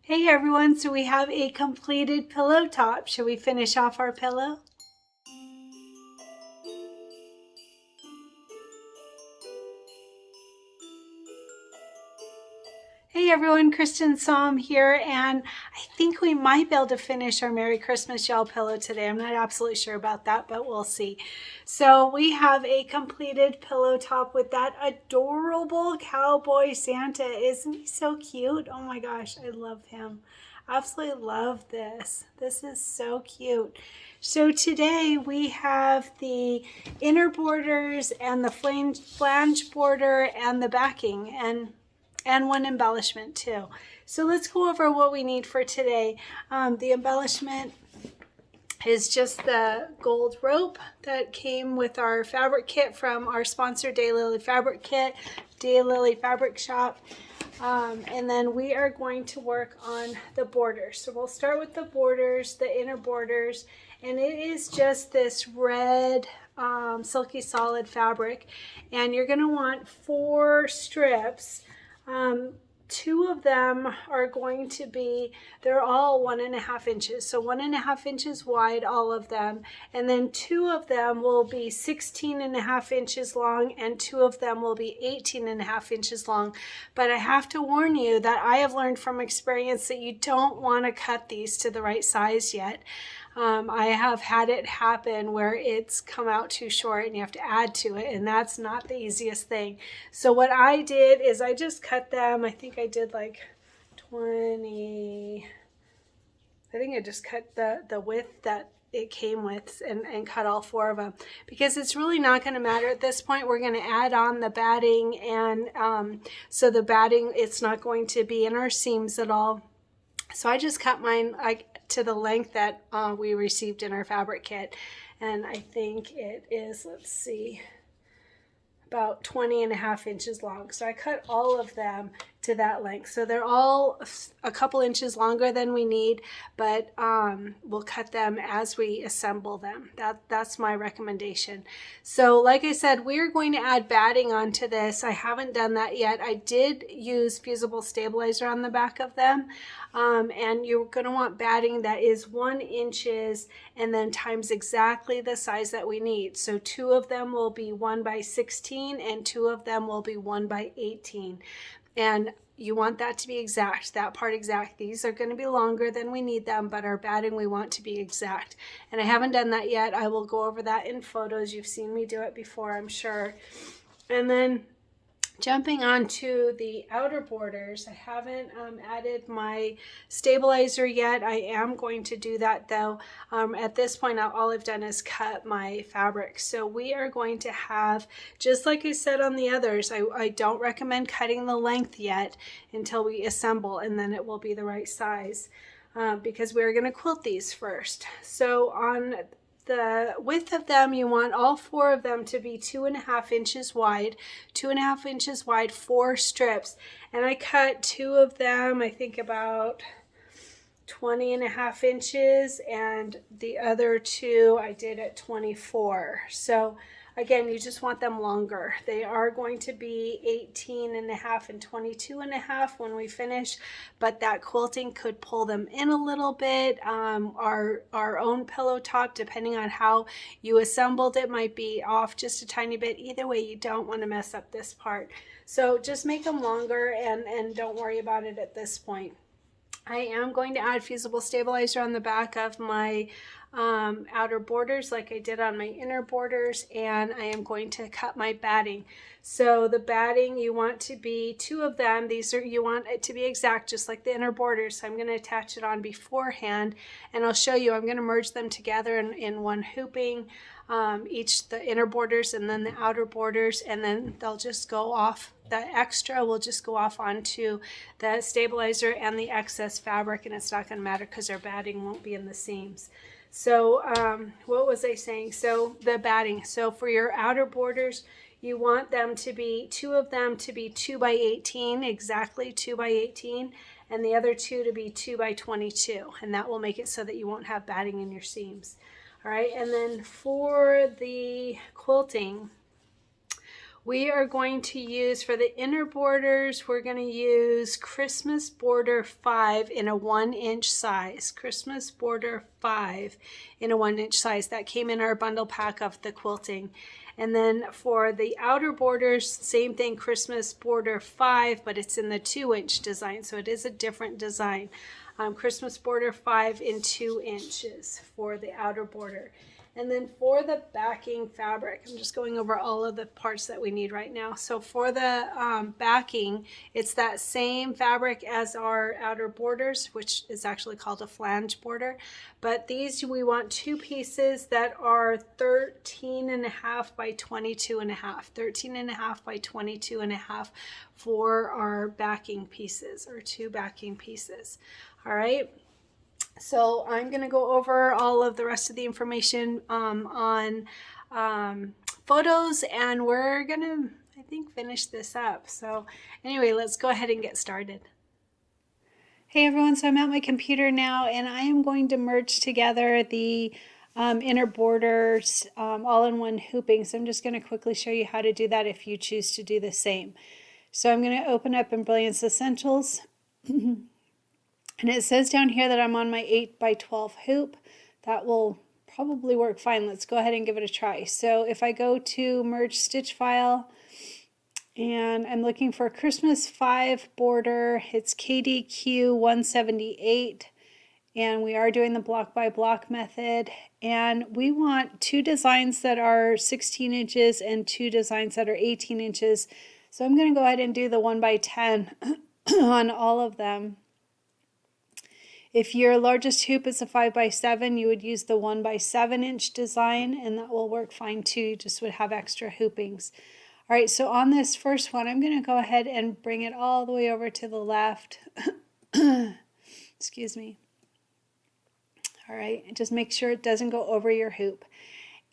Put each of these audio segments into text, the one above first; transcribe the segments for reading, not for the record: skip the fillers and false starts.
Hey everyone, so we have a completed pillow top. Should we finish off our pillow? Hey everyone, Cristin here, and I think we might be able to finish our Merry Christmas Y'all pillow today. I'm not absolutely sure about that, but we'll see. So we have a completed pillow top with that adorable cowboy Santa. Isn't he so cute? Oh my gosh, I love him. Absolutely love this. This is so cute. So today we have the inner borders and the flange border and the backing and one embellishment too. So let's go over what we need for today. The embellishment is just the gold rope that came with our fabric kit from our sponsor DayLily Fabric Kit, DayLily Fabric Shop. And then we are going to work on the borders. So we'll start with the borders, the inner borders, and it is just this red silky solid fabric. And you're going to want 4 strips. 2 of them are going to be, they're all 1.5 inches. So 1.5 inches wide, all of them. And then 2 of them will be 16.5 inches long and 2 of them will be 18.5 inches long. But I have to warn you that I have learned from experience that you don't want to cut these to the right size yet. I have had it happen where it's come out too short and you have to add to it, and that's not the easiest thing. So what I did is I just cut them. I think I did like 20, I think I just cut the width that it came with and cut all 4 of them, because it's really not going to matter at this point. We're going to add on the batting, and so the batting, it's not going to be in our seams at all. So I just cut mine to the length that we received in our fabric kit, and I think it is, let's see, about 20.5 inches long. So I cut all of them to that length. So they're all a couple inches longer than we need, but we'll cut them as we assemble them. That's my recommendation. So like I said, we're going to add batting onto this. I haven't done that yet. I did use fusible stabilizer on the back of them. And you're going to want batting that is 1 inch and then times exactly the size that we need. So 2 of them will be 1 by 16 and 2 of them will be 1 by 18. And you want that to be exact, that part exact. These are going to be longer than we need them, but our batting we want to be exact. And I haven't done that yet. I will go over that in photos. You've seen me do it before, I'm sure. And then jumping on to the outer borders, I haven't added my stabilizer yet. I am going to do that though. At this point, all I've done is cut my fabric. So we are going to have, just like I said on the others, I don't recommend cutting the length yet until we assemble, and then it will be the right size because we're going to quilt these first. So on the width of them, you want all 4 of them to be 2.5 inches wide, 2.5 inches wide, 4 strips. And I cut 2 of them, I think about 20.5 inches, and the other 2 I did at 24. So again, you just want them longer. They are going to be 18.5 and 22.5 when we finish, but that quilting could pull them in a little bit. Our own pillow top, depending on how you assembled it, might be off just a tiny bit. Either way, you don't want to mess up this part. So just make them longer and don't worry about it at this point. I am going to add fusible stabilizer on the back of my outer borders like I did on my inner borders, and I am going to cut my batting. So the batting, you want to be 2 of them. You want it to be exact, just like the inner borders. So I'm going to attach it on beforehand, and I'll show you. I'm going to merge them together in one hooping, each the inner borders and then the outer borders, and then they'll just go off. The extra will just go off onto the stabilizer and the excess fabric, and it's not going to matter because our batting won't be in the seams. So what was I saying? So the batting. So for your outer borders, you want them to be 2 of them to be 2 by 18, exactly 2 by 18, and the other 2 to be 2 by 22, and that will make it so that you won't have batting in your seams. All right, and then for the quilting, We are going to use, for the inner borders, we're going to use Christmas Border 5 in a 1-inch size. Christmas Border 5 in a 1-inch size. That came in our bundle pack of the quilting. And then for the outer borders, same thing, Christmas Border 5, but it's in the 2-inch design, so it is a different design. Christmas Border 5 in 2 inches for the outer border. And then for the backing fabric, I'm just going over all of the parts that we need right now. So for the backing, it's that same fabric as our outer borders, which is actually called a flange border. But these, we want 2 pieces that are 13.5 by 22.5. 13.5 by 22.5 for our backing pieces, or 2 backing pieces. All right. So I'm going to go over all of the rest of the information on photos, and we're going to, I think, finish this up. So anyway, let's go ahead and get started. Hey everyone, so I'm at my computer now, and I am going to merge together the inner borders all in one hooping. So I'm just going to quickly show you how to do that if you choose to do the same. So I'm going to open up Embellishment Essentials. And it says down here that I'm on my 8 by 12 hoop. That will probably work fine. Let's go ahead and give it a try. So if I go to merge stitch file, and I'm looking for Christmas 5 border, it's KDQ 178, and we are doing the block by block method. And we want 2 designs that are 16 inches and 2 designs that are 18 inches. So I'm going to go ahead and do the 1 by 10 on all of them. If your largest hoop is a 5 by 7, you would use the 1 by 7 inch design, and that will work fine too. You just would have extra hoopings. All right, so on this first one, I'm going to go ahead and bring it all the way over to the left. Excuse me. All right, and just make sure it doesn't go over your hoop.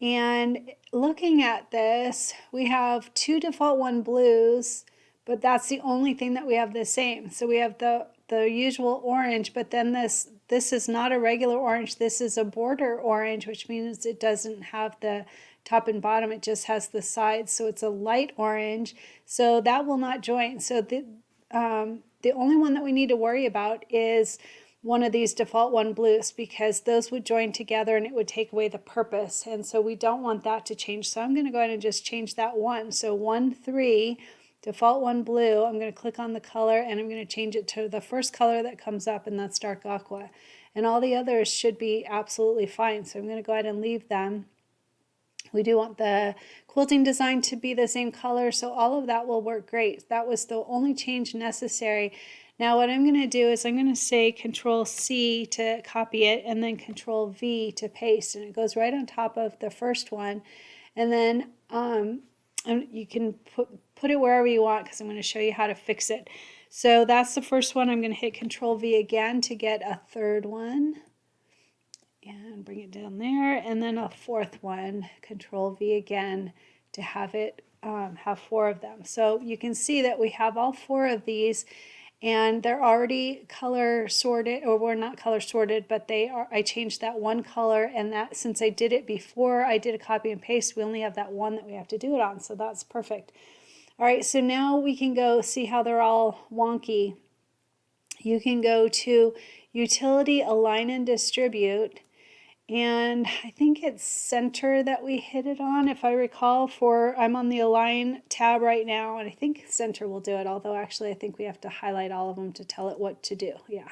And looking at this, we have 2 default 1 blues, but that's the only thing that we have the same. So we have the usual orange, but then this is not a regular orange. This is a border orange, which means it doesn't have the top and bottom. It just has the sides. So it's a light orange. So that will not join. So the only one that we need to worry about is one of these default 1 blues, because those would join together and it would take away the purpose. And so we don't want that to change. So I'm going to go ahead and just change that one. So 1, 3. Default 1 blue, I'm going to click on the color and I'm going to change it to the first color that comes up, and that's dark aqua. And all the others should be absolutely fine. So I'm going to go ahead and leave them. We do want the quilting design to be the same color, so all of that will work great. That was the only change necessary. Now what I'm going to do is I'm going to say Control C to copy it, and then Control V to paste, and it goes right on top of the first one. And then you can put it wherever you want, because I'm going to show you how to fix it. So that's the first one. I'm going to hit Control V again to get a third one and bring it down there, and then a fourth one, Control V again to have it have 4 of them. So you can see that we have all 4 of these, and they're already color sorted, or we're not color sorted, but they are. I changed that one color, and that, since I did it before I did a copy and paste, we only have that one that we have to do it on, so that's perfect. All right, so now we can go see how they're all wonky. You can go to Utility, Align and Distribute, and I think it's Center that we hit it on, if I recall. I'm on the Align tab right now, and I think Center will do it, although actually I think we have to highlight all of them to tell it what to do. Yeah.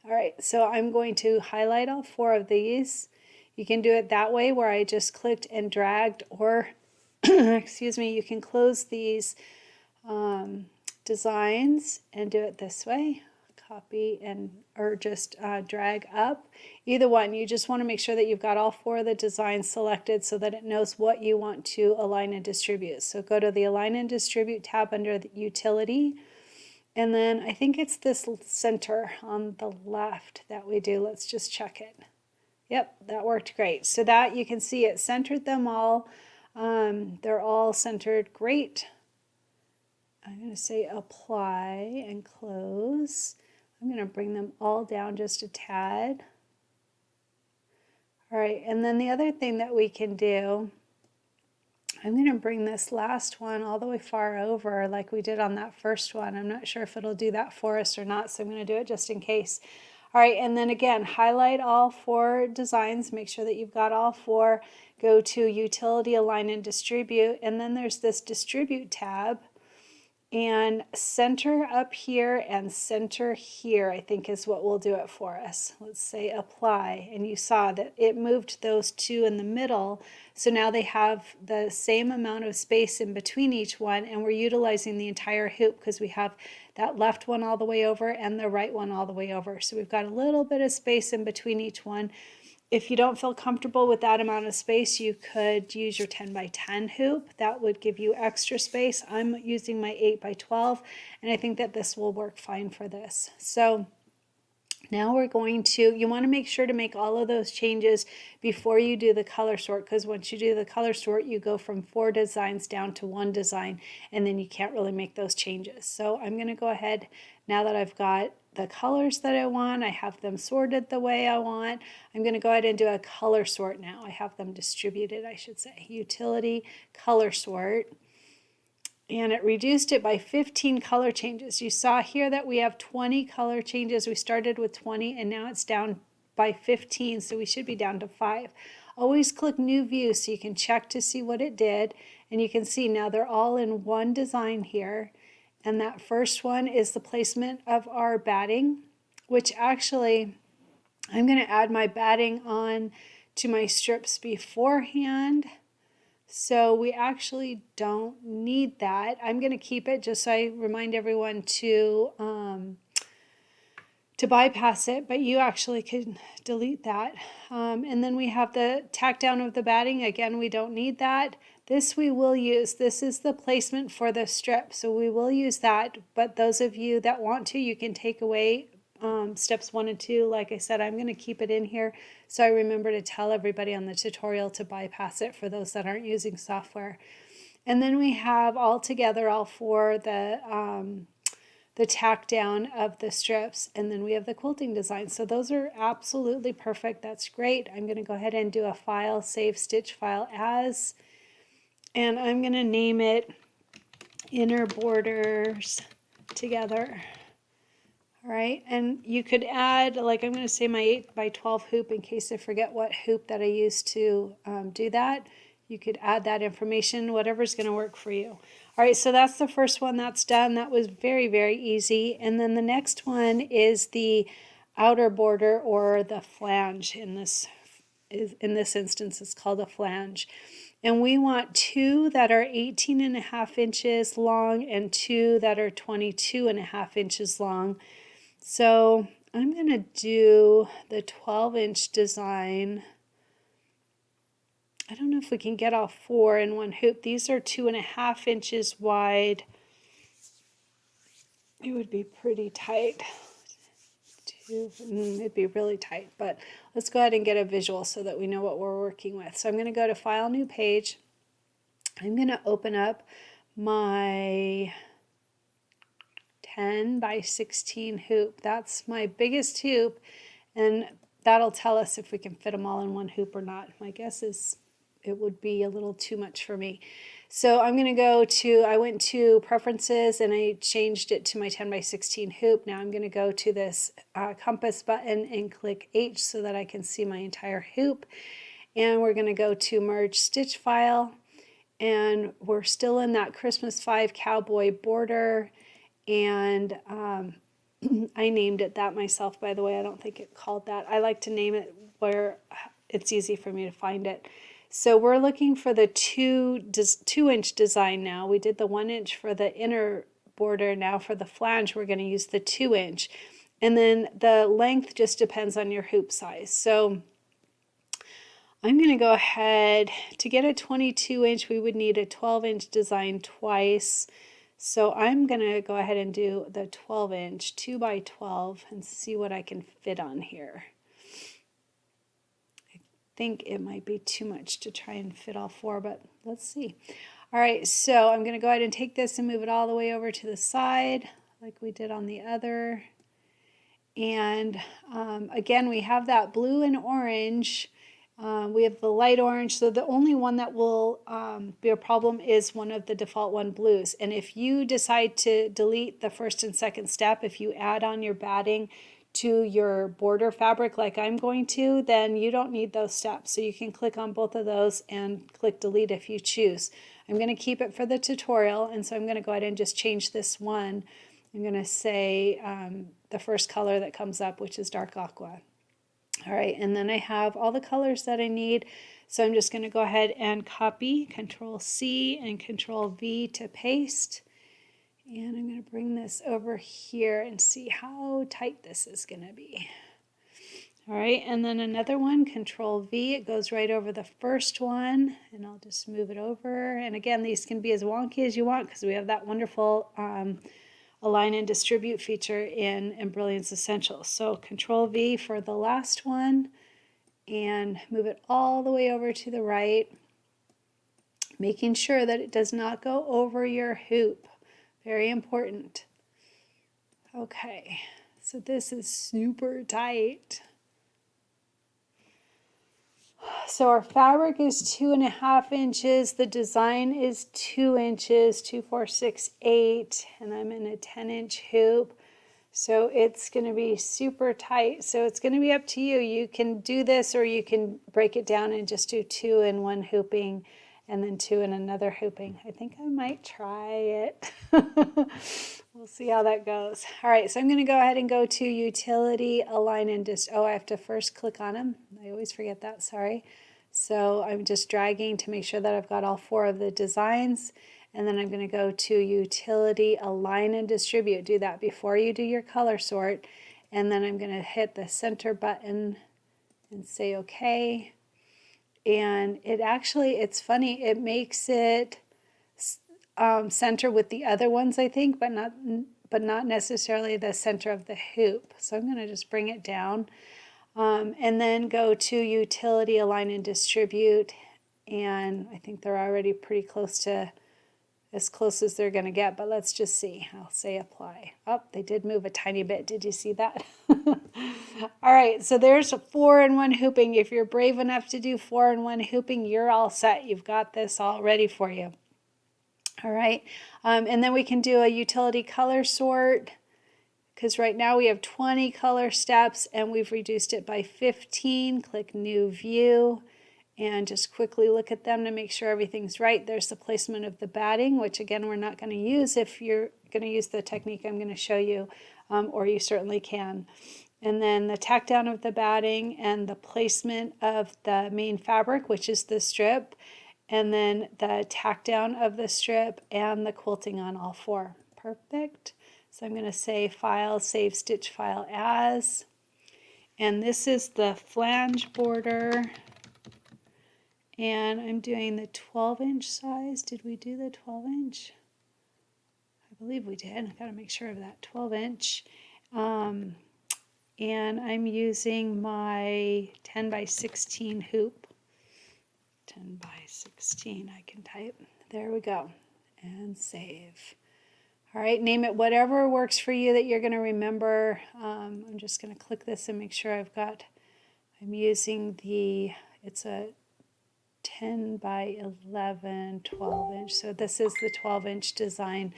All right, so I'm going to highlight all 4 of these. You can do it that way, where I just clicked and dragged, or excuse me, you can close these designs and do it this way. Copy or just drag up. Either one, you just want to make sure that you've got all 4 of the designs selected so that it knows what you want to align and distribute. So go to the Align and Distribute tab under the Utility, and then I think it's this center on the left that we do. Let's just check it. Yep, that worked great. So that, you can see it centered them all. They're all centered. Great. I'm going to say Apply and Close. I'm going to bring them all down just a tad. All right, and then the other thing that we can do, I'm going to bring this last one all the way far over like we did on that first one. I'm not sure if it'll do that for us or not, so I'm going to do it just in case. All right, and then again, highlight all 4 designs. Make sure that you've got all 4. Go to Utility, Align, and Distribute, and then there's this Distribute tab. And center up here and center here, I think is what will do it for us. Let's say apply, and you saw that it moved those 2 in the middle. So now they have the same amount of space in between each one, and we're utilizing the entire hoop because we have that left one all the way over and the right one all the way over. So we've got a little bit of space in between each one. If you don't feel comfortable with that amount of space, you could use your 10 by 10 hoop. That would give you extra space. I'm using my 8 by 12, and I think that this will work fine for this. So now we're going to, you want to make sure to make all of those changes before you do the color sort, because once you do the color sort, you go from 4 designs down to 1 design, and then you can't really make those changes. So I'm going to go ahead, now that I've got the colors that I want, I have them sorted the way I want, I'm going to go ahead and do a color sort now. I have them distributed, I should say. Utility, color sort. And it reduced it by 15 color changes. You saw here that we have 20 color changes. We started with 20 and now it's down by 15, so we should be down to 5. Always click New View so you can check to see what it did. And you can see now they're all in one design here. And that first one is the placement of our batting, which actually I'm going to add my batting on to my strips beforehand. So we actually don't need that. I'm going to keep it just so I remind everyone to bypass it, but you actually can delete that. And then we have the tack down of the batting. Again, we don't need that. This we will use. This is the placement for the strip, so we will use that. But those of you that want to, you can take away steps 1 and 2. Like I said, I'm going to keep it in here so I remember to tell everybody on the tutorial to bypass it for those that aren't using software. And then we have all together all 4 the tack down of the strips, and then we have the quilting design. So those are absolutely perfect. That's great. I'm going to go ahead and do a file, save stitch file as, and I'm going to name it Inner Borders Together. All right, and you could add, like I'm going to say my 8 by 12 hoop in case I forget what hoop that I used to do that. You could add that information, whatever's going to work for you. All right, so that's the first one that's done. That was very, very easy. And then the next one is the outer border, or the flange. In this instance, it's called a flange. And we want 2 that are 18.5 inches long and 2 that are 22.5 inches long. So I'm going to do the 12-inch design. I don't know if we can get all 4 in one hoop. These are 2.5 inches wide. It would be pretty tight. It'd be really tight, but let's go ahead and get a visual so that we know what we're working with. So I'm going to go to File, New Page. I'm going to open up my 10 by 16 hoop. That's my biggest hoop, and that'll tell us if we can fit them all in one hoop or not. My guess is it would be a little too much for me. So I'm going to go to, I went to Preferences and I changed it to my 10 by 16 hoop. Now I'm going to go to this compass button and click H so that I can see my entire hoop. And we're going to go to Merge Stitch File. And we're still in that Christmas 5 cowboy border. And I named it that myself, by the way. I don't think it called that. I like to name it where it's easy for me to find it. So we're looking for the 2-inch design now. We did the 1-inch for the inner border. Now for the flange, we're going to use the 2-inch. And then the length just depends on your hoop size. So I'm going to go ahead, to get a 22-inch, we would need a 12-inch design twice. So I'm going to go ahead and do the 12-inch, 2 by 12, and see what I can fit on here. I think it might be too much to try and fit all 4, but let's see. All right, so I'm going to go ahead and take this and move it all the way over to the side like we did on the other. And again, we have that blue and orange We have the light orange, so the only one that will be a problem is one of the default one blues. And if you decide to delete the first and second step, if you add on your batting to your border fabric like I'm going to, then you don't need those steps. So you can click on both of those and click delete if you choose. I'm going to keep it for the tutorial, and so I'm going to go ahead and just change this one. I'm going to say the first color that comes up, which is dark aqua. All right, and then I have all the colors that I need. So I'm just going to go ahead and copy, Control C and Control V to paste. And I'm going to bring this over here and see how tight this is going to be. All right, and then another one, Control V, it goes right over the first one, and I'll just move it over. And again, these can be as wonky as you want because we have that wonderful Align and Distribute feature in Brilliance Essentials. So Control V for the last one and move it all the way over to the right, making sure that it does not go over your hoop. Very important. Okay, so this is super tight. So our fabric is 2.5 inches. The design is 2 inches, 2, 4, 6, 8, and I'm in a 10-inch hoop. So it's going to be super tight. So it's going to be up to you. You can do this, or you can break it down and just do 2 in one hooping and then 2 in another hooping. I think I might try it. We'll see how that goes. All right, so I'm going to go ahead and go to Utility, Align and I have to first click on them. I always forget that, sorry. So I'm just dragging to make sure that I've got all 4 of the designs. And then I'm going to go to Utility, Align and Distribute. Do that before you do your color sort. And then I'm going to hit the center button and say OK. And it actually, it's funny, it makes it center with the other ones, I think, but not necessarily the center of the hoop. So I'm going to just bring it down and then go to Utility, Align and Distribute. And I think they're already pretty close to as close as they're going to get, but let's just see. I'll say apply. Oh, they did move a tiny bit. Did you see that? All right, so there's a 4-in-1 hooping. If you're brave enough to do 4-in-1 hooping, you're all set. You've got this all ready for you. All right, and then we can do a utility color sort, because right now we have 20 color steps and we've reduced it by 15. Click New View and just quickly look at them to make sure everything's right. There's the placement of the batting, which again we're not going to use if you're going to use the technique I'm going to show you, or you certainly can. And then the tack down of the batting and the placement of the main fabric, which is the strip, and then the tack down of the strip and the quilting on all 4. Perfect. So I'm going to say File, Save Stitch File As. And this is the flange border. And I'm doing the 12-inch size. Did we do the 12-inch? I believe we did. I've got to make sure of that 12-inch. And I'm using my 10 by 16 hoop. 10 by 16, I can type. There we go. And save. All right, name it whatever works for you that you're going to remember. I'm just going to click this and make sure I'm using it's a 10 by 11, 12-inch. So this is the 12-inch design.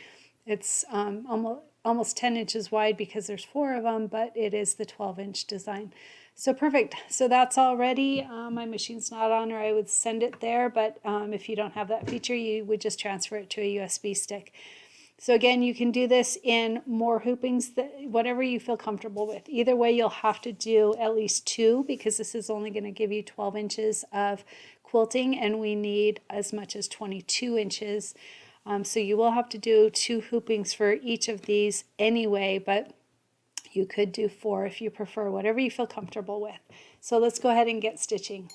It's almost 10 inches wide because there's 4 of them, but it is the 12-inch design. So perfect. So that's all ready. My machine's not on, or I would send it there, but if you don't have that feature, you would just transfer it to a USB stick. So again, you can do this in more hoopings, whatever you feel comfortable with. Either way, you'll have to do at least 2 because this is only going to give you 12 inches of quilting, and we need as much as 22 inches. So you will have to do 2 hoopings for each of these anyway, but you could do 4 if you prefer, whatever you feel comfortable with. So let's go ahead and get stitching.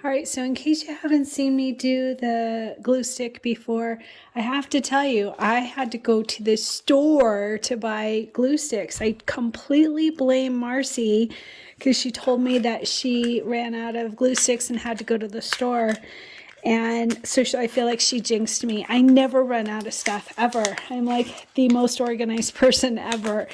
All right, so in case you haven't seen me do the glue stick before, I have to tell you, I had to go to the store to buy glue sticks. I completely blame Marcy because she told me that she ran out of glue sticks and had to go to the store. And so I feel like she jinxed me. I never run out of stuff, ever. I'm like the most organized person ever.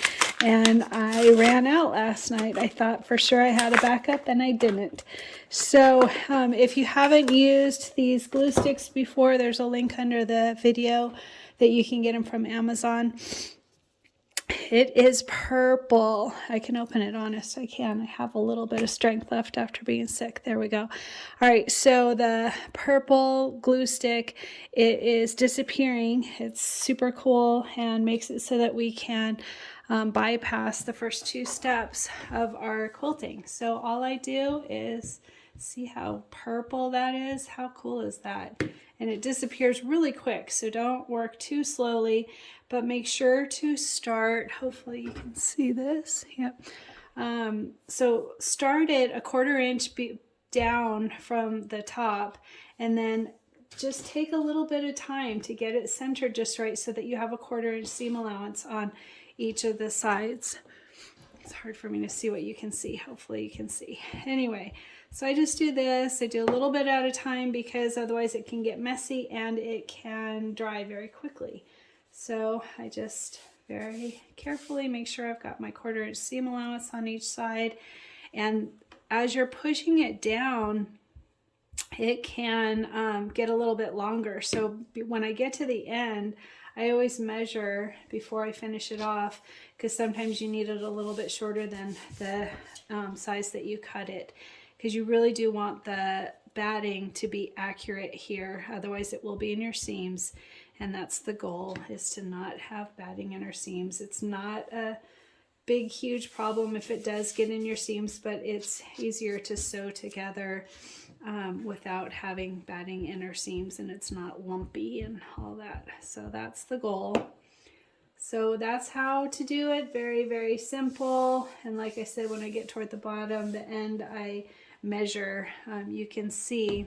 And I ran out last night. I thought for sure I had a backup, and I didn't. So if you haven't used these glue sticks before, there's a link under the video that you can get them from Amazon. It is purple. I can open it, honest, I can. I have a little bit of strength left after being sick. There we go. All right, so the purple glue stick, it is disappearing. It's super cool and makes it so that we can bypass the first 2 steps of our quilting. So all I do is see how purple that is. How cool is that? And it disappears really quick, so don't work too slowly, but make sure to start. Hopefully you can see this. Yep. So start it 1/4 inch down from the top, and then just take a little bit of time to get it centered just right so that you have 1/4 inch seam allowance on each of the sides. It's hard for me to see what you can see. Hopefully you can see. Anyway, so I just do this. I do a little bit at a time because otherwise it can get messy and it can dry very quickly. So I just very carefully make sure I've got my 1/4 inch seam allowance on each side. And as you're pushing it down, it can get a little bit longer. So when I get to the end, I always measure before I finish it off, because sometimes you need it a little bit shorter than the size that you cut it, because you really do want the batting to be accurate here. Otherwise it will be in your seams, and that's the goal, is to not have batting in our seams. It's not a big, huge problem if it does get in your seams, but it's easier to sew together without having batting in our seams, and it's not lumpy and all that. So that's the goal. So that's how to do it. Very, very simple. And like I said, when I get toward the bottom, the end, I measure. You can see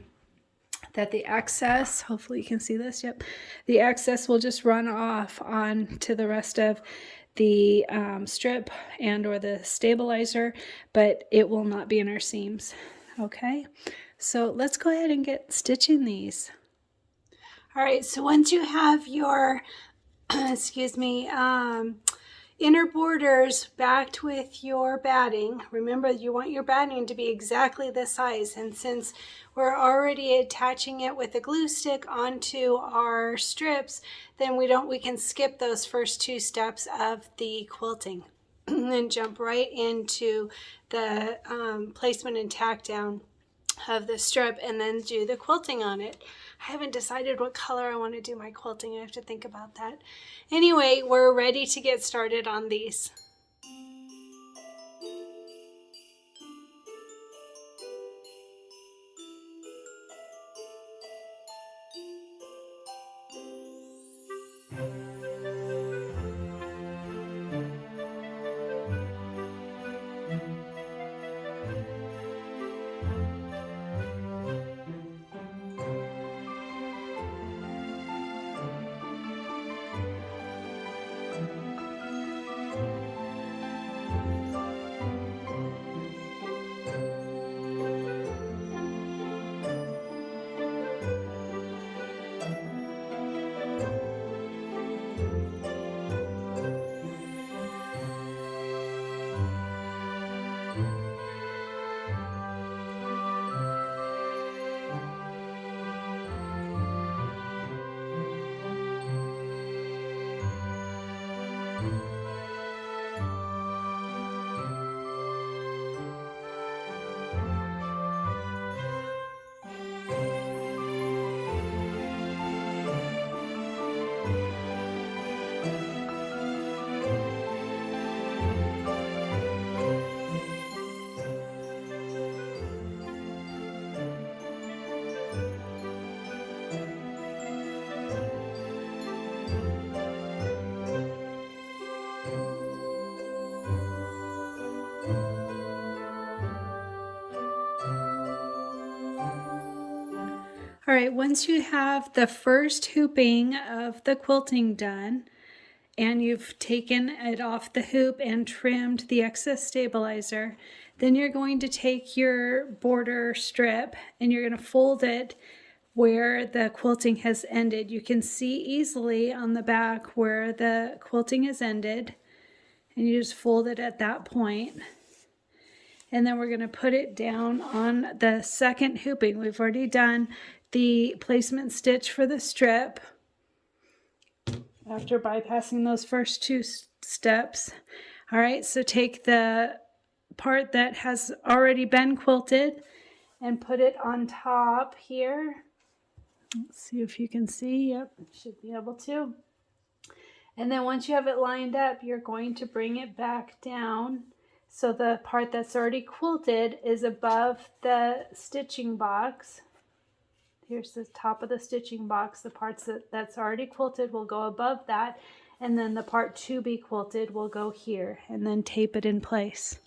that the excess, hopefully you can see this, yep, the excess will just run off on to the rest of the strip and or the stabilizer, but it will not be in our seams. Okay, so let's go ahead and get stitching these. All right, so once you have your excuse me, inner borders backed with your batting, remember you want your batting to be exactly this size, and since we're already attaching it with a glue stick onto our strips, then we can skip those first 2 steps of the quilting and jump right into the placement and tack down of the strip and then do the quilting on it. I haven't decided what color I want to do my quilting. I have to think about that. Anyway, we're ready to get started on these. All right, once you have the first hooping of the quilting done, and you've taken it off the hoop and trimmed the excess stabilizer, then you're going to take your border strip and you're going to fold it where the quilting has ended. You can see easily on the back where the quilting has ended, and you just fold it at that point. And then we're going to put it down on the second hooping. We've already done the placement stitch for the strip after bypassing those first two steps. All right, so take the part that has already been quilted and put it on top here. Let's see if you can see. Yep, should be able to. And then once you have it lined up, you're going to bring it back down. So the part that's already quilted is above the stitching box. Here's the top of the stitching box. The parts that's already quilted will go above that. And then the part to be quilted will go here, and then tape it in place.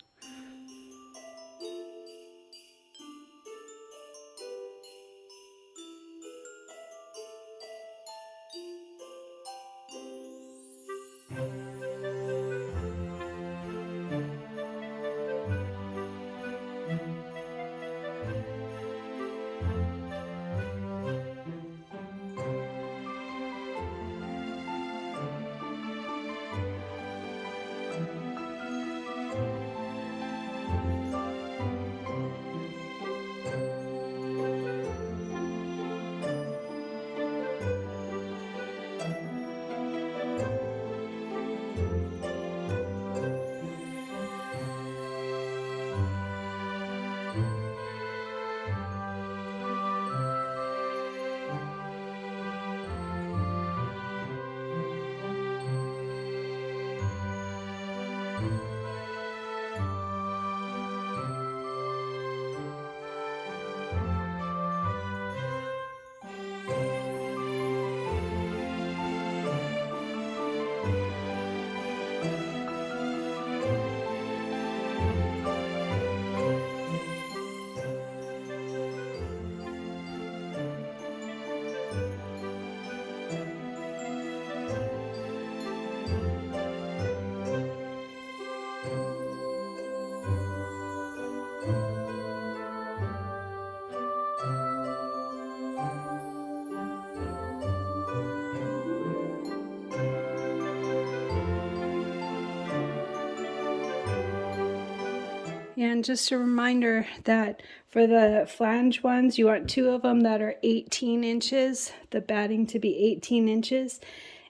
And just a reminder that for the flange ones, you want 2 of them that are 18 inches, the batting to be 18 inches,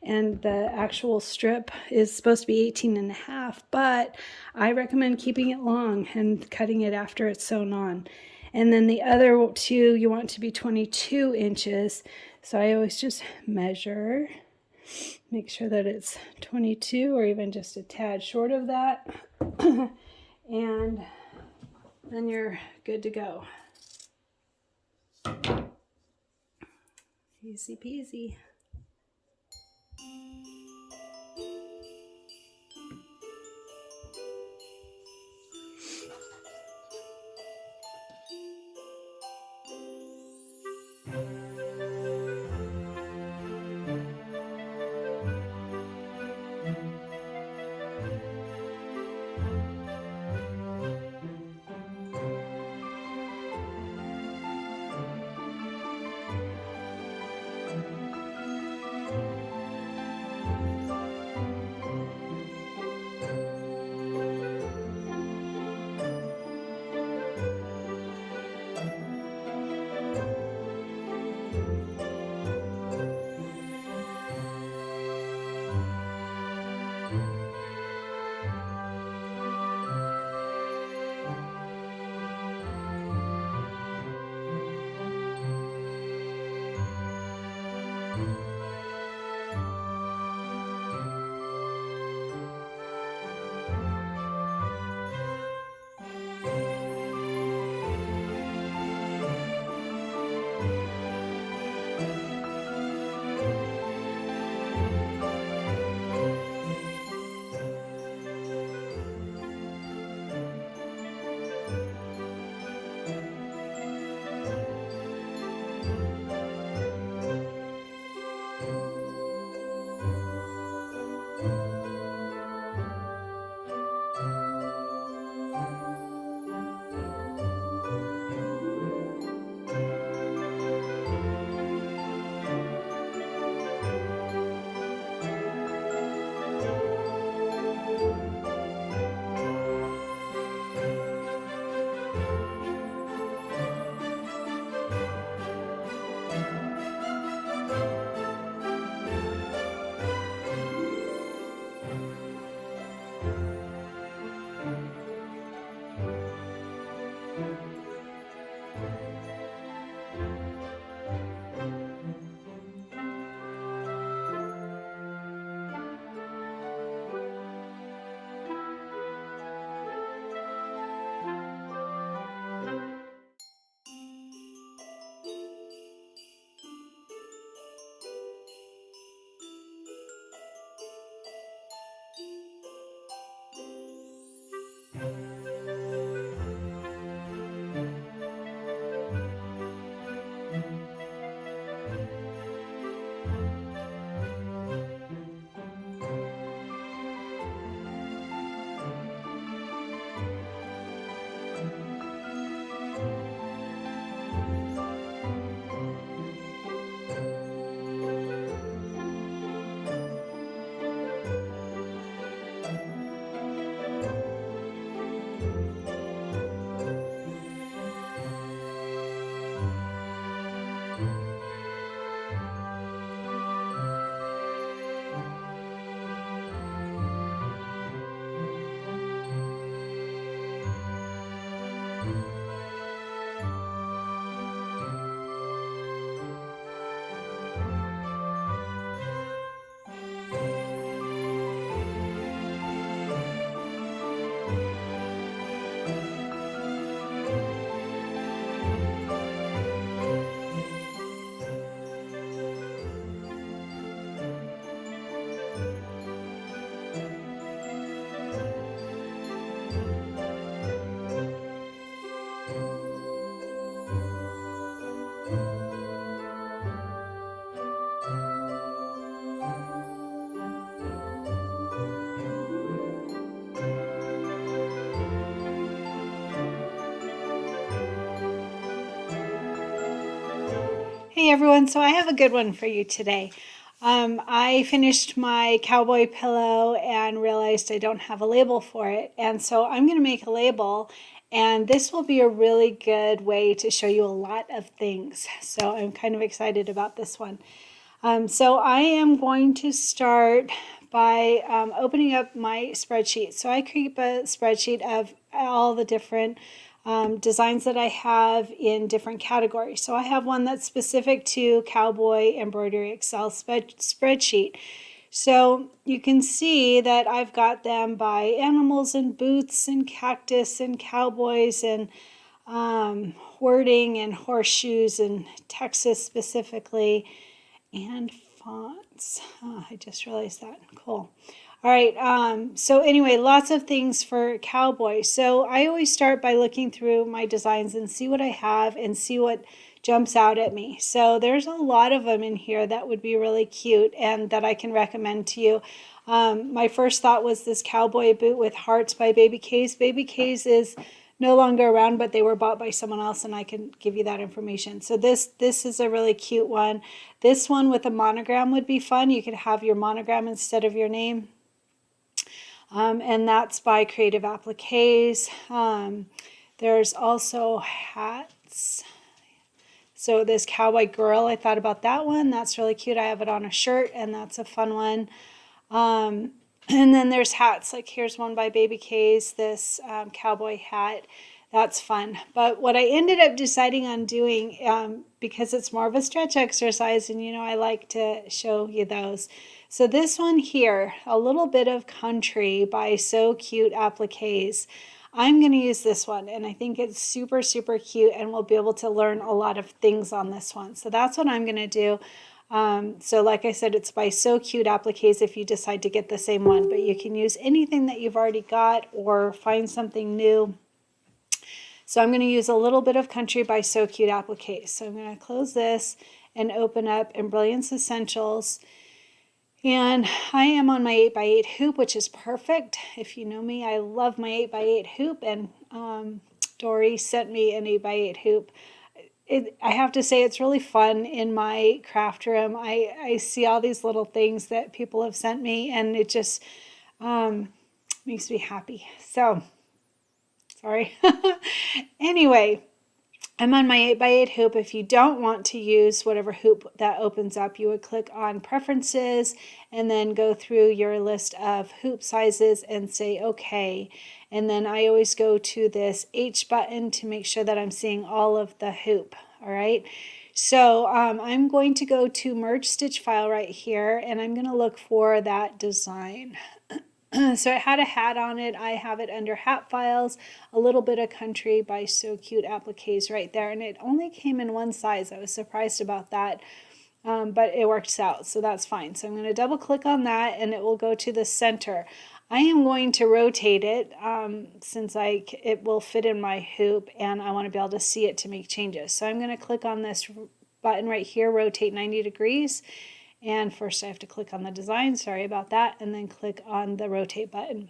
and the actual strip is supposed to be 18.5, but I recommend keeping it long and cutting it after it's sewn on. And then the other 2 you want to be 22 inches, so I always just measure, make sure that it's 22 or even just a tad short of that. And then you're good to go. Easy peasy. everyone, so I have a good one for you today. I finished my cowboy pillow and realized I don't have a label for it, and so I'm going to make a label, and this will be a really good way to show you a lot of things. So I'm kind of excited about this one. So I am going to start by opening up my spreadsheet. So I keep a spreadsheet of all the different designs that I have in different categories. So I have one that's specific to Cowboy Embroidery Excel spreadsheet. So you can see that I've got them by animals and boots and cactus and cowboys and wording and horseshoes and Texas specifically and fonts. Oh, I just realized that. Cool. All right, so anyway, lots of things for cowboy. So I always start by looking through my designs and see what I have and see what jumps out at me. So there's a lot of them in here that would be really cute and that I can recommend to you. My first thought was this cowboy boot with hearts by Baby K's. Baby K's is no longer around, but they were bought by someone else, and I can give you that information. So this is a really cute one. This one with a monogram would be fun. You could have your monogram instead of your name. And that's by Creative Appliques. There's also hats. So this cowboy girl, I thought about that one. That's really cute. I have it on a shirt, and that's a fun one. And then there's hats. Like here's one by Baby K's, this cowboy hat. That's fun. But what I ended up deciding on doing, because it's more of a stretch exercise, and you know I like to show you those. So this one here, a little bit of country by So Cute Appliques. I'm going to use this one, and I think it's super, super cute, and we'll be able to learn a lot of things on this one. So that's what I'm going to do. So like I said, it's by So Cute Appliques if you decide to get the same one, but you can use anything that you've already got or find something new. So I'm going to use a little bit of country by So Cute Appliques. So I'm going to close this and open up Embrilliance Essentials. And I am on my 8x8 hoop, which is perfect. If you know me, I love my 8x8 hoop, and Dory sent me an 8x8 hoop. I have to say it's really fun in my craft room. I see all these little things that people have sent me, and it just makes me happy. So, sorry. Anyway, I'm on my 8x8 hoop. If you don't want to use whatever hoop that opens up, you would click on Preferences and then go through your list of hoop sizes and say OK. And then I always go to this H button to make sure that I'm seeing all of the hoop. All right. So I'm going to go to Merge Stitch File right here, and I'm going to look for that design. So it had a hat on it. I have it under Hat Files, a little bit of country by So Cute Appliques right there. And it only came in one size. I was surprised about that, but it works out, so that's fine. So I'm going to double click on that, and it will go to the center. I am going to rotate it since it will fit in my hoop, and I want to be able to see it to make changes. So I'm going to click on this button right here, rotate 90 degrees. And first I have to click on the design, sorry about that, and then click on the rotate button.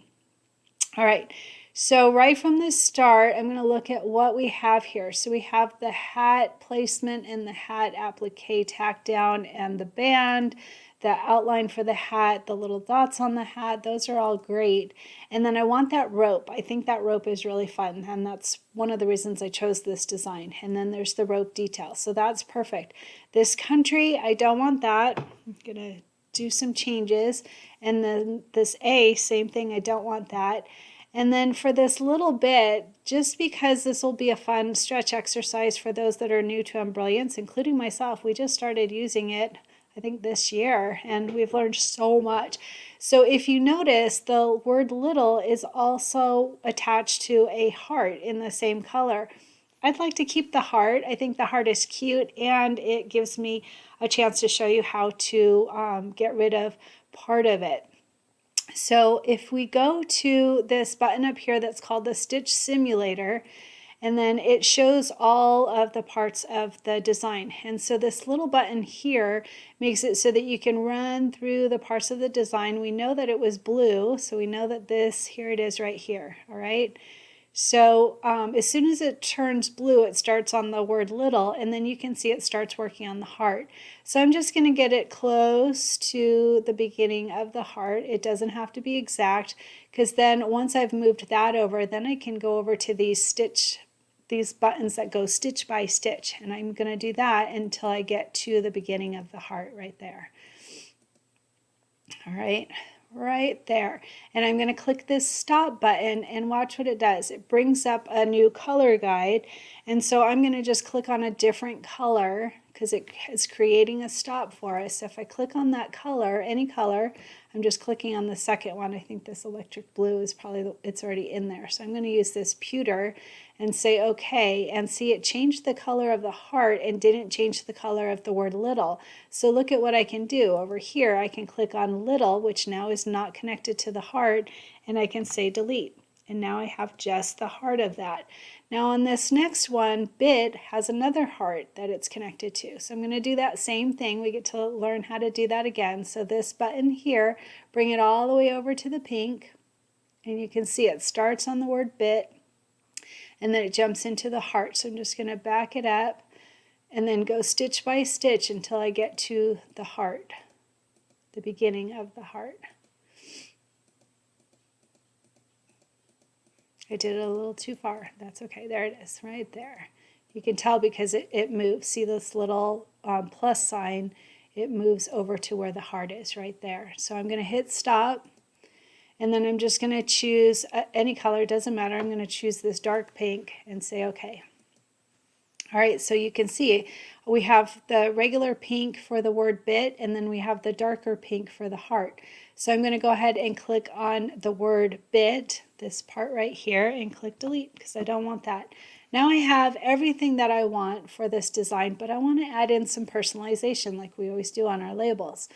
All right, so right from the start, I'm going to look at what we have here. So we have the hat placement and the hat applique tack down and the band, the outline for the hat, the little dots on the hat, those are all great. And then I want that rope. I think that rope is really fun, and that's one of the reasons I chose this design. And then there's the rope detail, so that's perfect. This country, I don't want that. I'm gonna do some changes. And then this A, same thing, I don't want that. And then for this little bit, just because this will be a fun stretch exercise for those that are new to Embrilliance, including myself, we just started using it I think this year, and we've learned so much. So if you notice, the word little is also attached to a heart in the same color. I'd like to keep the heart. I think the heart is cute, and it gives me a chance to show you how to get rid of part of it. So if we go to this button up here that's called the Stitch Simulator, and then it shows all of the parts of the design. And so this little button here makes it so that you can run through the parts of the design. We know that it was blue, so we know that this, here it is right here, all right? So as soon as it turns blue, it starts on the word little, and then you can see it starts working on the heart. So I'm just going to get it close to the beginning of the heart. It doesn't have to be exact, because then once I've moved that over, then I can go over to these buttons that go stitch by stitch, and I'm going to do that until I get to the beginning of the heart right there. All right there. And I'm going to click this stop button and watch what it does. It brings up a new color guide, and so I'm going to just click on a different color because it is creating a stop for us. So if I click on that color, any color, I'm just clicking on the second one. I think this electric blue is probably, it's already in there. So I'm going to use this pewter and say okay, and see it changed the color of the heart and didn't change the color of the word little. So look at what I can do. Over here I can click on little, which now is not connected to the heart, and I can say delete. And now I have just the heart of that. Now on this next one, bit has another heart that it's connected to. So I'm going to do that same thing. We get to learn how to do that again. So this button here, bring it all the way over to the pink, and you can see it starts on the word bit, and then it jumps into the heart. So I'm just going to back it up and then go stitch by stitch until I get to the heart, the beginning of the heart. I did it a little too far. That's okay. There it is, right there. You can tell because it moves. See this little plus sign? It moves over to where the heart is right there. So I'm going to hit stop, and then I'm just going to choose any color. Doesn't matter. I'm going to choose this dark pink and say okay. All right, so you can see we have the regular pink for the word bit, and then we have the darker pink for the heart. So I'm going to go ahead and click on the word bit, this part right here, and click delete because I don't want that. Now I have everything that I want for this design, but I want to add in some personalization like we always do on our labels.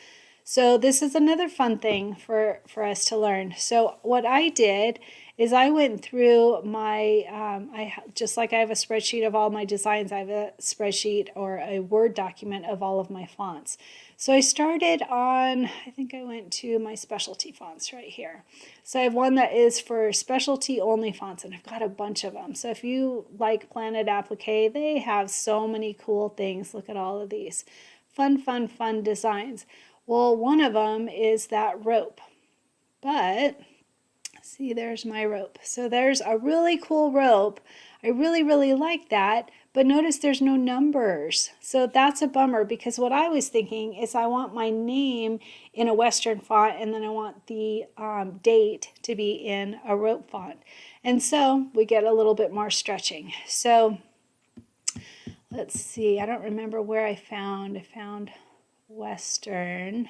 So this is another fun thing for us to learn. So what I did is I went through my, just like I have a spreadsheet of all my designs, I have a spreadsheet or a Word document of all of my fonts. So I started on, I think I went to my specialty fonts right here. So I have one that is for specialty only fonts, and I've got a bunch of them. So if you like Planet Applique, they have so many cool things. Look at all of these. Fun, fun, fun designs. Well, one of them is that rope, but see, there's my rope. So there's a really cool rope. I really, really like that, but notice there's no numbers. So that's a bummer because what I was thinking is I want my name in a Western font, and then I want the date to be in a rope font. And so we get a little bit more stretching. So let's see, I don't remember where I found Western.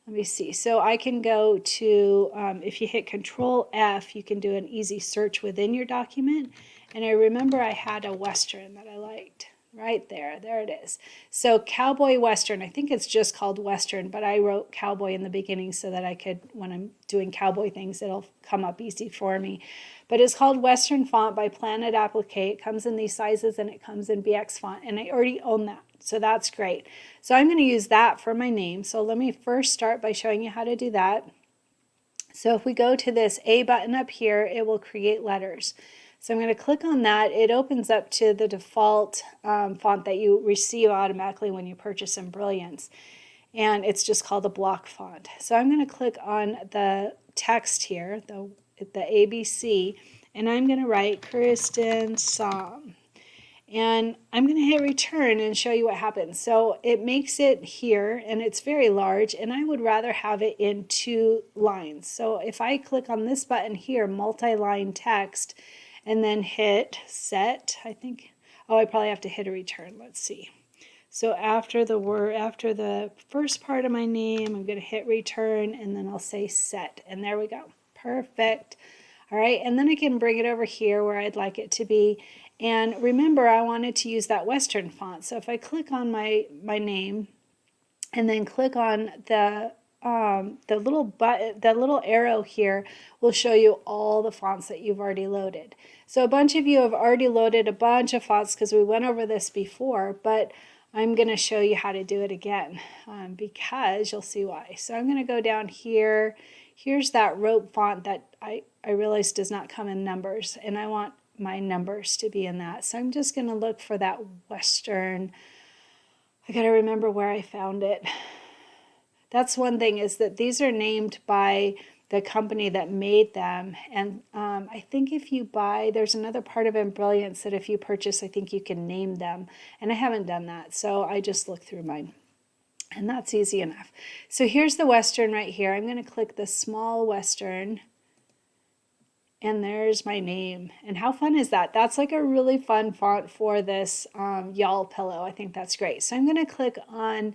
Let me see. So I can go to, if you hit Control F, you can do an easy search within your document. And I remember I had a Western that I liked. Right there. There it is. So Cowboy Western. I think it's just called Western, but I wrote Cowboy in the beginning so that I could, when I'm doing cowboy things, it'll come up easy for me. But it's called Western Font by Planet Applique. It comes in these sizes and it comes in BX font, and I already own that. So that's great. So I'm going to use that for my name. So let me first start by showing you how to do that. So if we go to this A button up here, it will create letters. So I'm going to click on that. It opens up to the default font that you receive automatically when you purchase Embrilliance. And it's just called a block font. So I'm going to click on the text here, the ABC, and I'm going to write Cristin Song. And I'm going to hit return and show you what happens. So it makes it here, and it's very large, and I would rather have it in 2 lines. So if I click on this button here, multi-line text, and then hit set, I think, oh, I probably have to hit a return. Let's see. So after the first part of my name, I'm going to hit return, and then I'll say set, and there we go. Perfect. All right, and then I can bring it over here where I'd like it to be. And remember, I wanted to use that Western font. So if I click on my name and then click on the little button, the little arrow here will show you all the fonts that you've already loaded. So a bunch of you have already loaded a bunch of fonts because we went over this before, but I'm going to show you how to do it again because you'll see why. So I'm going to go down here. Here's that rope font that I realized does not come in numbers, and I want my numbers to be in that. So I'm just going to look for that Western. I got to remember where I found it. That's one thing, is that these are named by the company that made them. And I think if you buy, there's another part of Embrilliance that if you purchase, I think you can name them. And I haven't done that, so I just looked through mine. And that's easy enough. So here's the Western right here. I'm going to click the small Western. And there's my name. And how fun is that? That's like a really fun font for this Y'all pillow. I think that's great. So I'm going to click on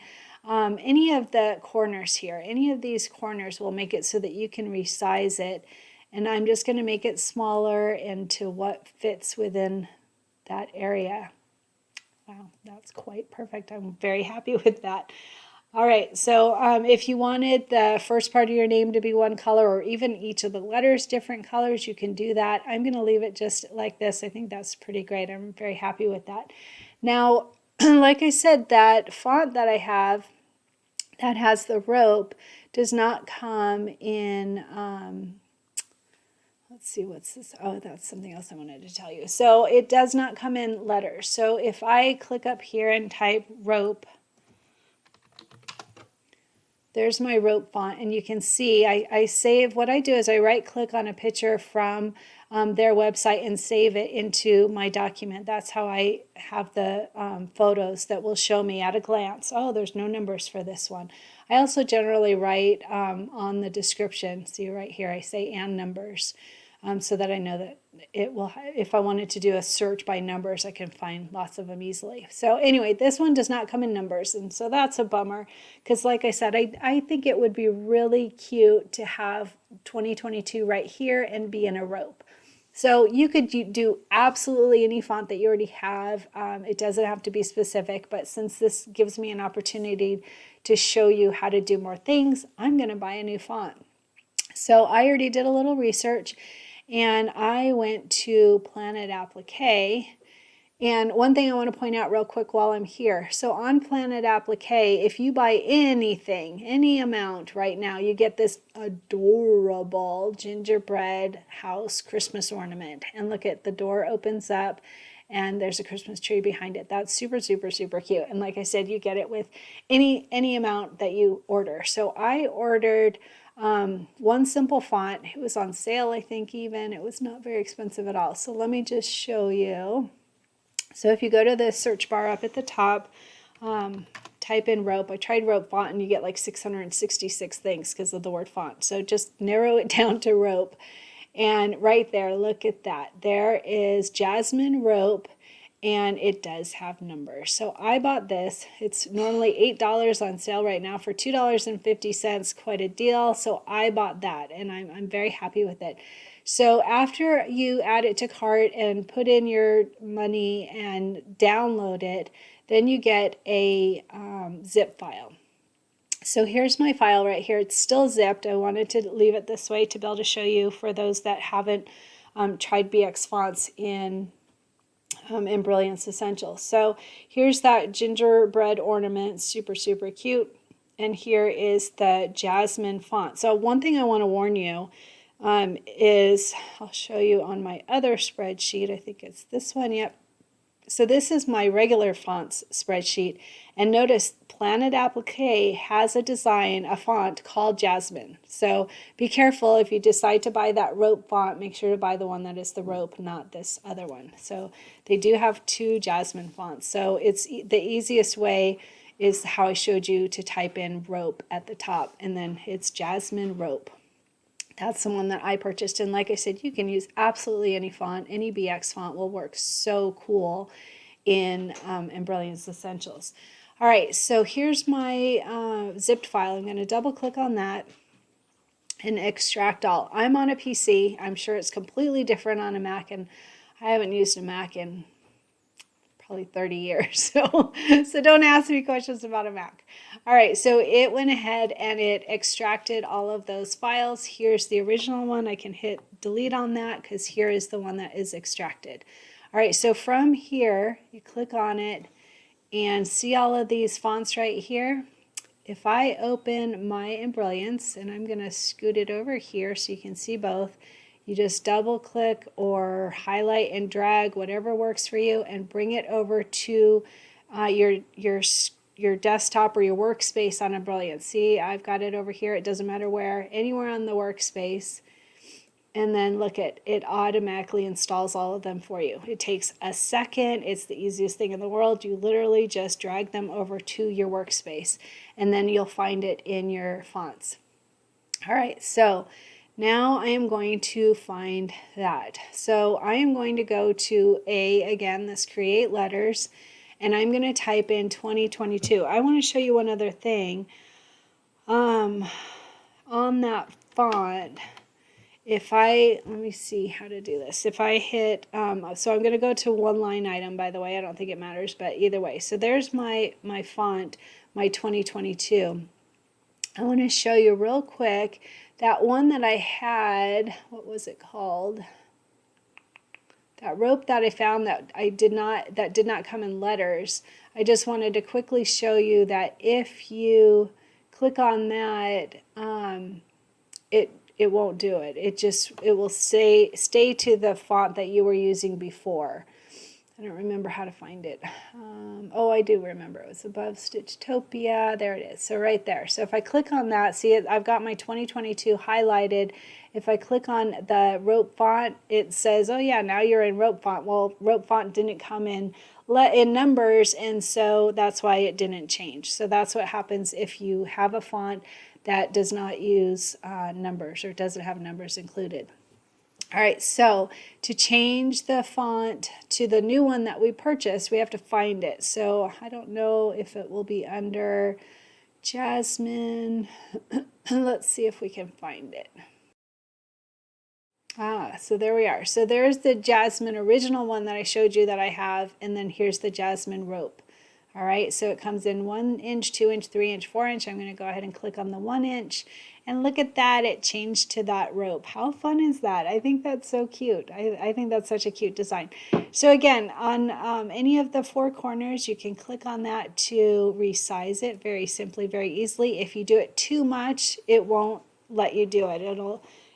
any of the corners here. Any of these corners will make it so that you can resize it. And I'm just going to make it smaller into what fits within that area. Wow, that's quite perfect. I'm very happy with that. All right, so if you wanted the first part of your name to be one color, or even each of the letters different colors, you can do that. I'm going to leave it just like this. I think that's pretty great. I'm very happy with that. Now, like I said, that font that I have that has the rope does not come in, let's see, what's this? Oh, that's something else I wanted to tell you. So it does not come in letters. So if I click up here and type rope, there's my rope font, and you can see I save. What I do is I right click on a picture from their website and save it into my document. That's how I have the photos that will show me at a glance. Oh, there's no numbers for this one. I also generally write on the description. See right here, I say and numbers, so that I know that it will, if I wanted to do a search by numbers, I can find lots of them easily. So anyway, this one does not come in numbers, and so that's a bummer, because like I said, I think it would be really cute to have 2022 right here and be in a rope. So you could do absolutely any font that you already have. It doesn't have to be specific, but since this gives me an opportunity to show you how to do more things, I'm going to buy a new font. So I already did a little research, and I went to Planet Applique. And one thing I want to point out real quick while I'm here. So on Planet Applique, if you buy anything, any amount right now, you get this adorable gingerbread house Christmas ornament. And look at the door opens up and there's a Christmas tree behind it. That's super, super, super cute. And like I said, you get it with any amount that you order. So I ordered one simple font. It was on sale, I think even. It was not very expensive at all. So let me just show you. So if you go to the search bar up at the top, type in rope. I tried rope font and you get like 666 things because of the word font. So just narrow it down to rope. And right there, look at that. There is Jasmine rope, and it does have numbers. So I bought this. It's normally $8 on sale right now for $2.50, quite a deal. So I bought that, and I'm very happy with it. So after you add it to cart and put in your money and download it, then you get a zip file. So here's my file right here. It's still zipped. I wanted to leave it this way to be able to show you for those that haven't tried BX fonts in Brilliance Essentials. So here's that gingerbread ornament, super, super cute. And here is the Jasmine font. So one thing I want to warn you is, I'll show you on my other spreadsheet. I think it's this one. Yep. So this is my regular fonts spreadsheet. And notice Planet Applique has a design, a font called Jasmine. So be careful if you decide to buy that rope font, make sure to buy the one that is the rope, not this other one. So they do have two Jasmine fonts. So it's the easiest way is how I showed you, to type in rope at the top, and then it's Jasmine rope. That's the one that I purchased. And like I said, you can use absolutely any font. Any BX font will work so cool in Brilliance Essentials. All right, so here's my zipped file. I'm going to double click on that and extract all. I'm on a PC. I'm sure it's completely different on a Mac, and I haven't used a Mac in probably 30 years. So don't ask me questions about a Mac. All right, so it went ahead and it extracted all of those files. Here's the original one. I can hit delete on that because here is the one that is extracted. All right, so from here, you click on it And see all of these fonts right here? If I open my Embrilliance, and I'm going to scoot it over here so you can see both, you just double click or highlight and drag, whatever works for you, and bring it over to your desktop or your workspace on Embrilliance. See, I've got it over here. It doesn't matter where, anywhere on the workspace. And then look at it, automatically installs all of them for you. It takes a second. It's the easiest thing in the world. You literally just drag them over to your workspace, and then you'll find it in your fonts. All right, so now I am going to find that. So I am going to go to again, this create letters, and I'm going to type in 2022. I want to show you one other thing. On that font, if let me see how to do this. If I hit, so I'm going to go to one line item, by the way. I don't think it matters, but either way. So there's my font, my 2022. I want to show you real quick that one that I had, what was it called? That rope that I found that did not come in letters. I just wanted to quickly show you that if you click on that, it won't do it. It will stay to the font that you were using before. I don't remember how to find it. Oh, I do remember. It was above Stitchtopia. There it is. So right there. So if I click on that, see it, I've got my 2022 highlighted. If I click on the rope font, it says, oh yeah, now you're in rope font. Well, rope font didn't come in numbers, and so that's why it didn't change. So that's what happens if you have a font that does not use numbers or doesn't have numbers included. All right, so to change the font to the new one that we purchased, we have to find it. So I don't know if it will be under Jasmine. Let's see if we can find it. So there we are. So there's the Jasmine original one that I showed you that I have, and then here's the Jasmine rope. All right, so it comes in 1 inch, 2 inch, 3 inch, 4 inch. I'm going to go ahead and click on the 1 inch, and look at that, it changed to that rope. How fun is that? I think that's so cute. I think that's such a cute design. So again, on any of the 4 corners, you can click on that to resize it very simply, very easily. If you do it too much, it won't let you do it.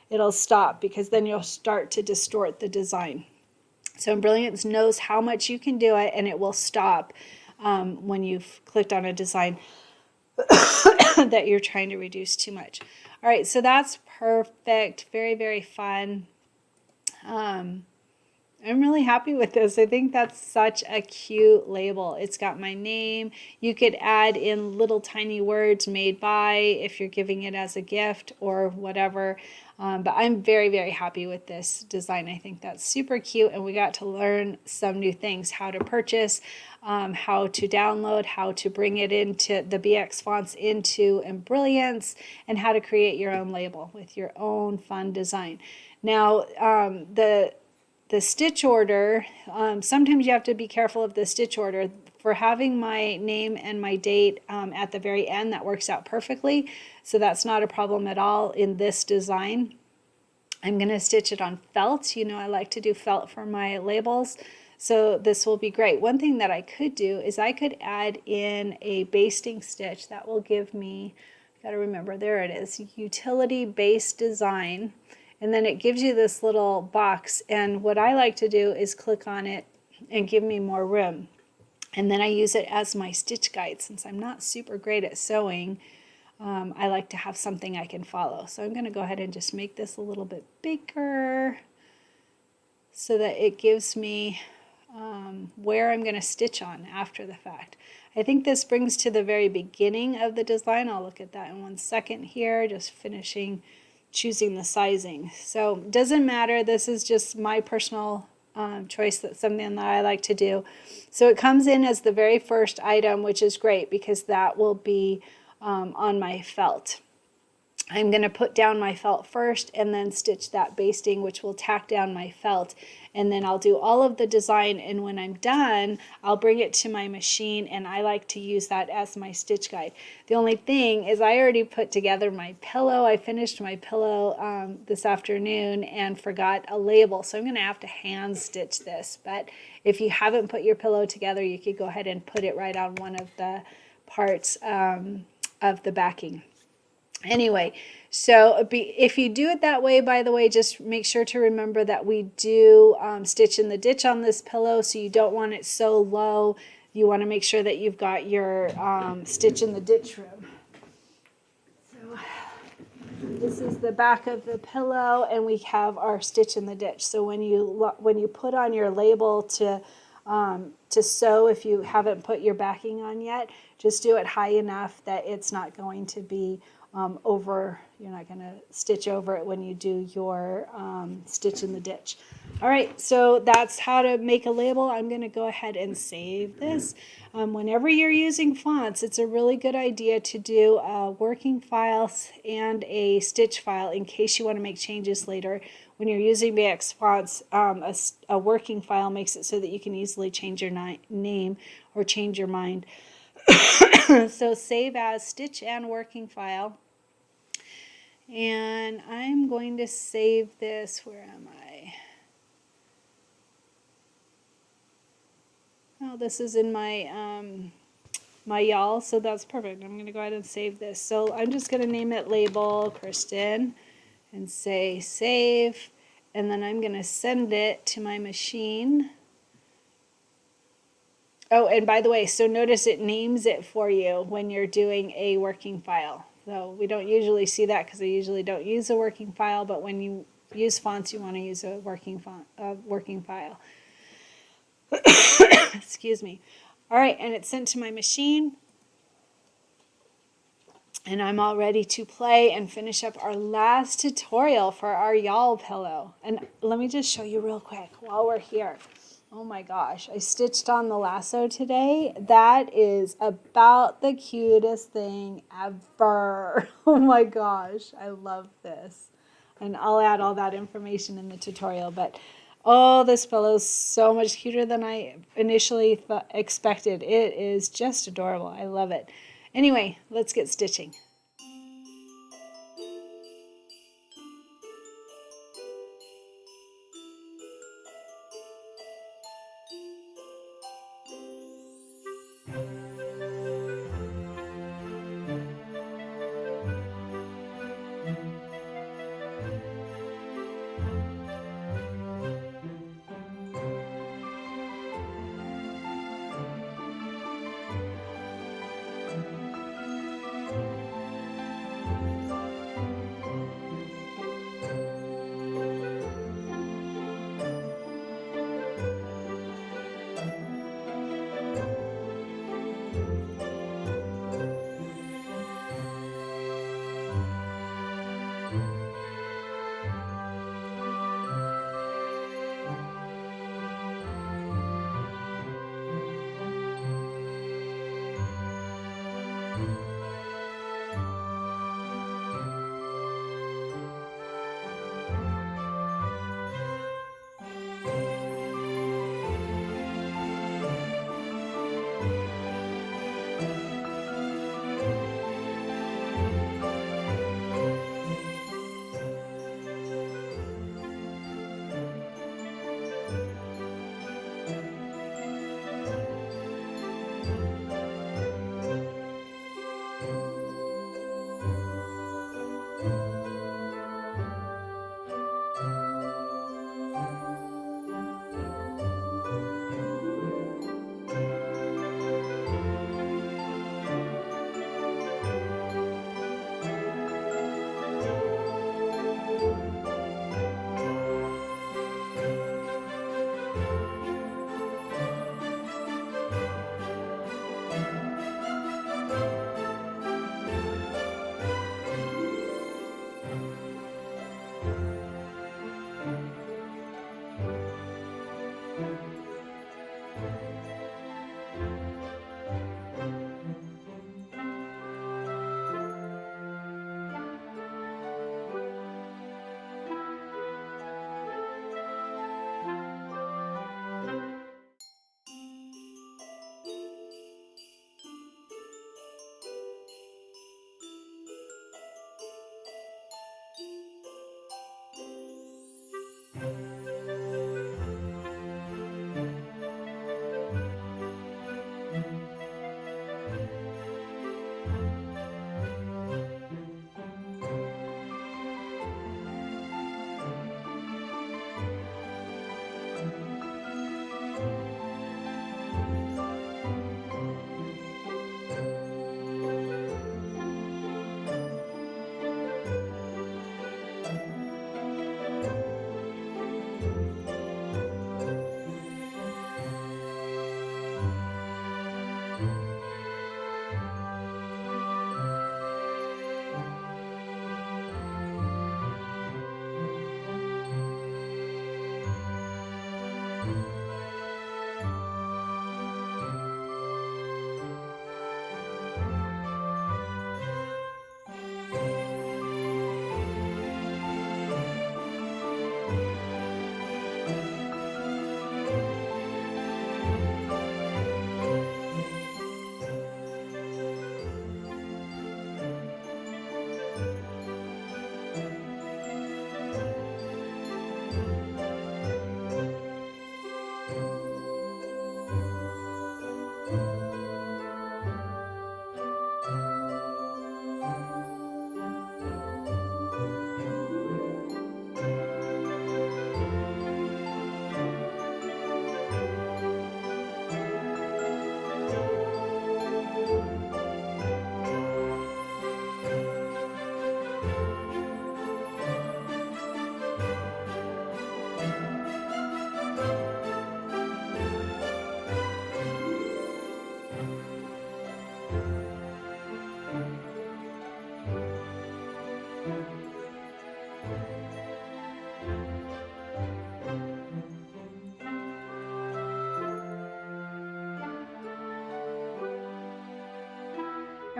It'll stop, because then you'll start to distort the design. So Embrilliance knows how much you can do it, and it will stop when you've clicked on a design that you're trying to reduce too much. All right, so that's perfect. Very, very fun. I'm really happy with this. I think that's such a cute label. It's got my name. You could add in little tiny words, made by, if you're giving it as a gift or whatever. But I'm very, very happy with this design. I think that's super cute, and we got to learn some new things: how to purchase, how to download, how to bring it into the BX fonts into Embrilliance, and how to create your own label with your own fun design. Now, the stitch order, sometimes you have to be careful of the stitch order. For having my name and my date at the very end, that works out perfectly. So that's not a problem at all in this design. I'm going to stitch it on felt. You know, I like to do felt for my labels. So this will be great. One thing that I could do is I could add in a basting stitch. That will give me, got to remember, there it is, utility base design. And then it gives you this little box. And what I like to do is click on it and give me more room. And then I use it as my stitch guide. Since I'm not super great at sewing, I like to have something I can follow. So I'm going to go ahead and just make this a little bit bigger so that it gives me where I'm going to stitch on after the fact. I think this brings to the very beginning of the design. I'll look at that in 1 second here, just choosing the sizing. So it doesn't matter. This is just my personal choice. That's something that I like to do. So it comes in as the very first item, which is great because that will be on my felt. I'm going to put down my felt first and then stitch that basting, which will tack down my felt. And then I'll do all of the design, and when I'm done, I'll bring it to my machine, and I like to use that as my stitch guide. The only thing is I already put together my pillow. I finished my pillow this afternoon and forgot a label, so I'm going to have to hand stitch this. But if you haven't put your pillow together, you could go ahead and put it right on one of the parts of the backing. Anyway, so if you do it that way, by the way, just make sure to remember that we do stitch in the ditch on this pillow, so you don't want it so low. You want to make sure that you've got your stitch in the ditch room. So this is the back of the pillow, and we have our stitch in the ditch. So when you put on your label to sew, if you haven't put your backing on yet, just do it high enough that it's not going to be over, you're not going to stitch over it when you do your stitch in the ditch. All right, so that's how to make a label. I'm going to go ahead and save this. Whenever you're using fonts, it's a really good idea to do a working file and a stitch file in case you want to make changes later. When you're using BX fonts, a working file makes it so that you can easily change your name or change your mind. So save as stitch and working file. And I'm going to save this. Where am I? Oh, this is in my my y'all, so that's perfect. I'm going to go ahead and save this. So I'm just going to name it label Cristin and say save, and then I'm going to send it to my machine. Oh, and by the way, so notice it names it for you when you're doing a working file. So we don't usually see that because I usually don't use a working file, but when you use fonts, you want to use a working file. Excuse me. All right, and it's sent to my machine, and I'm all ready to play and finish up our last tutorial for our y'all pillow. And let me just show you real quick while we're here. Oh my gosh, I stitched on the lasso today. That is about the cutest thing ever. Oh my gosh, I love this. And I'll add all that information in the tutorial, but oh, this pillow is so much cuter than I initially expected. It is just adorable. I love it. Anyway, let's get stitching.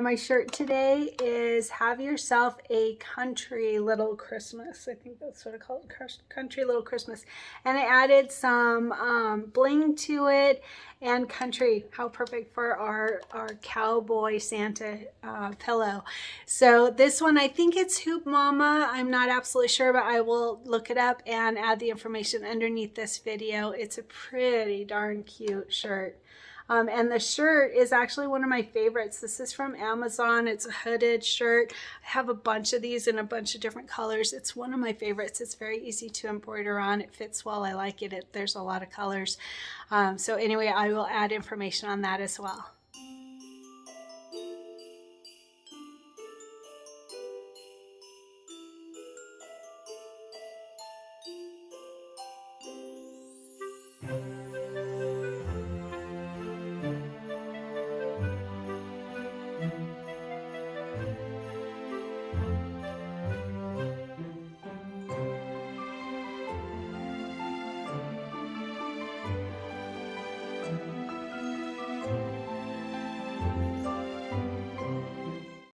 And my shirt today is Have Yourself a Country Little Christmas. I think that's what I call it, Country Little Christmas. And I added some bling to it and country. How perfect for our cowboy Santa pillow. So this one, I think it's Hoop Mama. I'm not absolutely sure, but I will look it up and add the information underneath this video. It's a pretty darn cute shirt. And the shirt is actually one of my favorites. This is from Amazon. It's a hooded shirt. I have a bunch of these in a bunch of different colors. It's one of my favorites. It's very easy to embroider on. It fits well. I like it. There's a lot of colors. So anyway, I will add information on that as well.